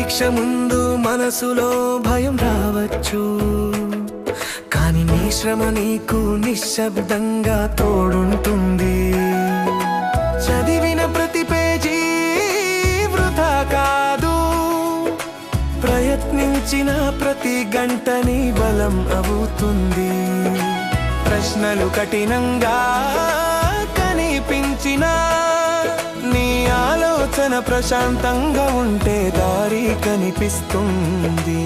పరీక్ష ముందు మనసులో భయం రావచ్చు, కానీ నీ శ్రమ నీకు నిశ్శబ్దంగా తోడుంటుంది. చదివిన ప్రతి పేజీ వృథా కాదు, ప్రయత్నించిన ప్రతి గంట నీ బలం అవుతుంది. ప్రశ్నలు కఠినంగా కనిపించినా నీ ఆలోచన ప్రశాంతంగా ఉంటే దారి కనిపిస్తుంది.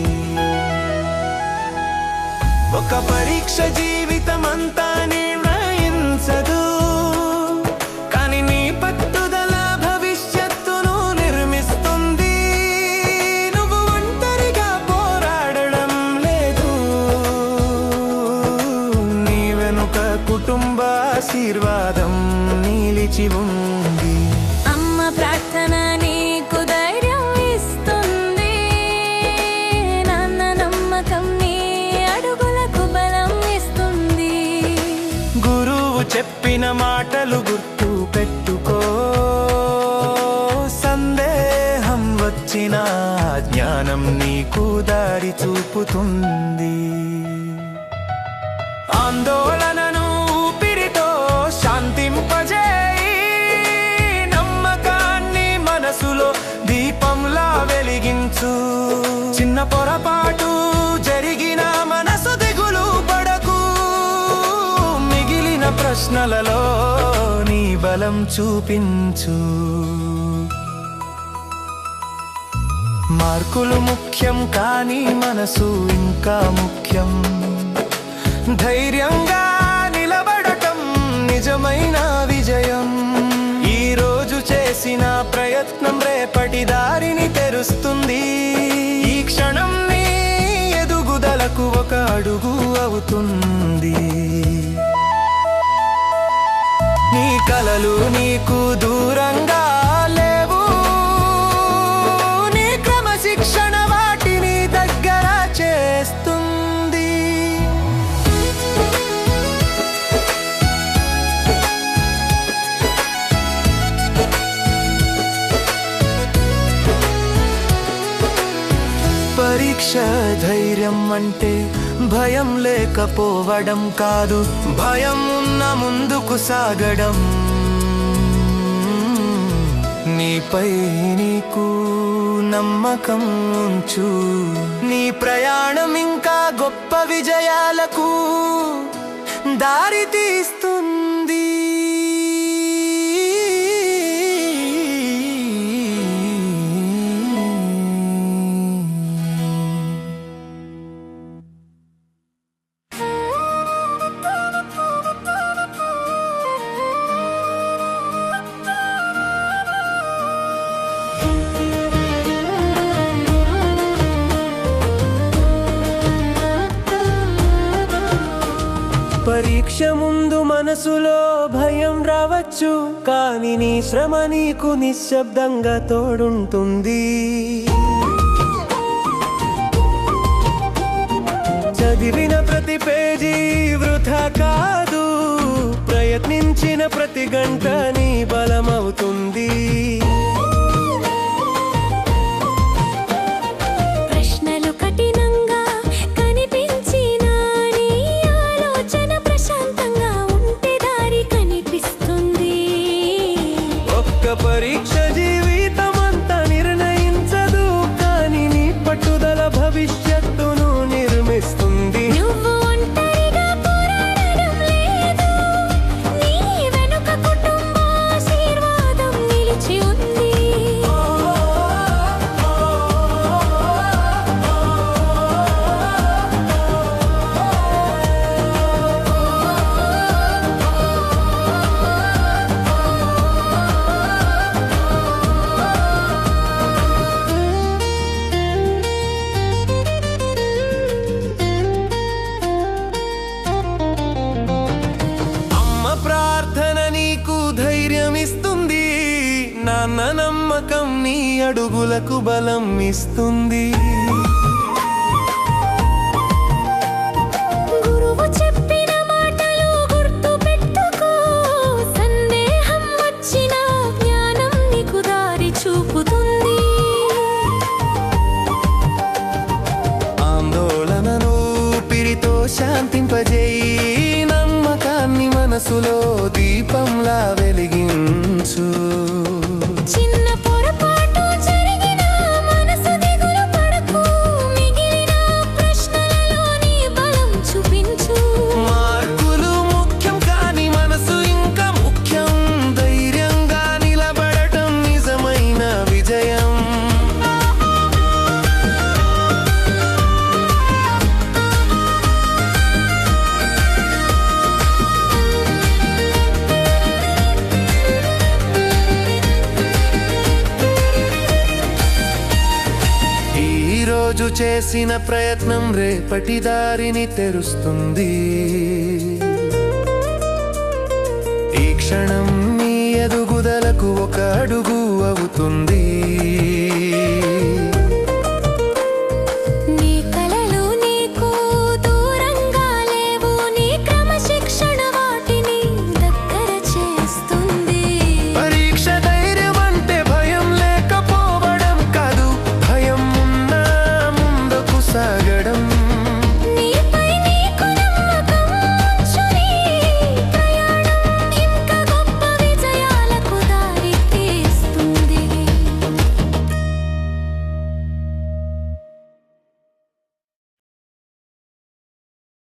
ఒక పరీక్ష జీవితమంతా నిర్ణయించదు, కానీ నీ పట్టుదల భవిష్యత్తును నిర్మిస్తుంది. నువ్వు ఒంటరిగా పోరాడడం లేదు, నీ వెనుక కుటుంబ ఆశీర్వాదం నిలిచి ఉంది. అమ్మ ప్రార్థన నీకు ధైర్యం ఇస్తుంది, నాన్న నమ్మకం నీ అడుగులకు బలం ఇస్తుంది. గురువు చెప్పిన మాటలు గుర్తు పెట్టుకో, సందేహం వచ్చినా జ్ఞానం నీకు దారి చూపుతుంది. ఆందోళనను ఊపిరితో శాంతింపజేయి, నమ్మకాన్ని మనసులో దీపంలా వెలిగించు. చిన్న పొరపాటు జరిగిన మనసు దిగులు పడకు, మిగిలిన ప్రశ్నలలో నీ బలం చూపించు. మార్కులు ముఖ్యం కానీ మనసు ఇంకా ముఖ్యం. ధైర్యంగా నిలబడటం నిజమైన విజయం. ఈ రోజు చేసిన ప్రయత్నం రేపటి దారిని తెరుస్తుంది. ఈ క్షణం నీ ఎదుగుదలకు ఒక అడుగు అవుతుంది. నీ కలలు నీకు దూరంగా లేవు, నీ క్రమశిక్షణ వాటిని దగ్గర చేస్తుంది. పరీక్ష ధైర్యం అంటే భయం లేకపోవడం కాదు, భయం ఉన్న ముందుకు సాగడం. నీపై నీకు నమ్మకం ఉంచు, నీ ప్రయాణం ఇంకా గొప్ప విజయాలకు దారి తీస్తుంది. పరీక్ష ముందు మనసులో భయం రావచ్చు, కానీ నీ శ్రమ నీకు నిశ్శబ్దంగా తోడుంటుంది. చదివిన ప్రతి పేజీ వృథా కాదు, ప్రయత్నించిన ప్రతి గంట నీ బలమవుతుంది. ప్రశ్నలు కఠినంగా కనిపించినా నీ ఆలోచన ప్రశాంతంగా ఉంటే దారి కనిపిస్తుంది. ఒక్క పరీక్ష జీవితమంతా నిర్ణయించదు, కానీ నీ పట్టుదల భవిష్యత్తును నిర్మిస్తుంది. నువ్వు ఒంటరిగా పోరాడడం లేదు, నీ వెనుక కుటుంబ ఆశీర్వాదం నిలిచి ఉంది. ప్రార్థన నీకు ధైర్యం ఇస్తుంది, నాన్న నమ్మకం నీ అడుగులకు బలం ఇస్తుంది. గురువు చెప్పిన మాటలు గుర్తు పెట్టుకో, సందేహం వచ్చినా జ్ఞానం నీకు దారి చూపుతుంది. మనసులో దీపంలా వెలిగించు. చిన్న పొరపాటు జరిగినా మనసు దిగులు పడకు, మిగిలిన ప్రశ్నలలో నీ బలం చూపించు. మార్కులు ముఖ్యం కానీ మనసు ఇంకా ముఖ్యం. ధైర్యంగా నిలబడటం నిజమైన విజయం. ఈ రోజు చేసిన ప్రయత్నం రేపటి దారిని తెరుస్తుంది. ఈ క్షణం నీ ఎదుగుదలకు ఒక అడుగు అవుతుంది.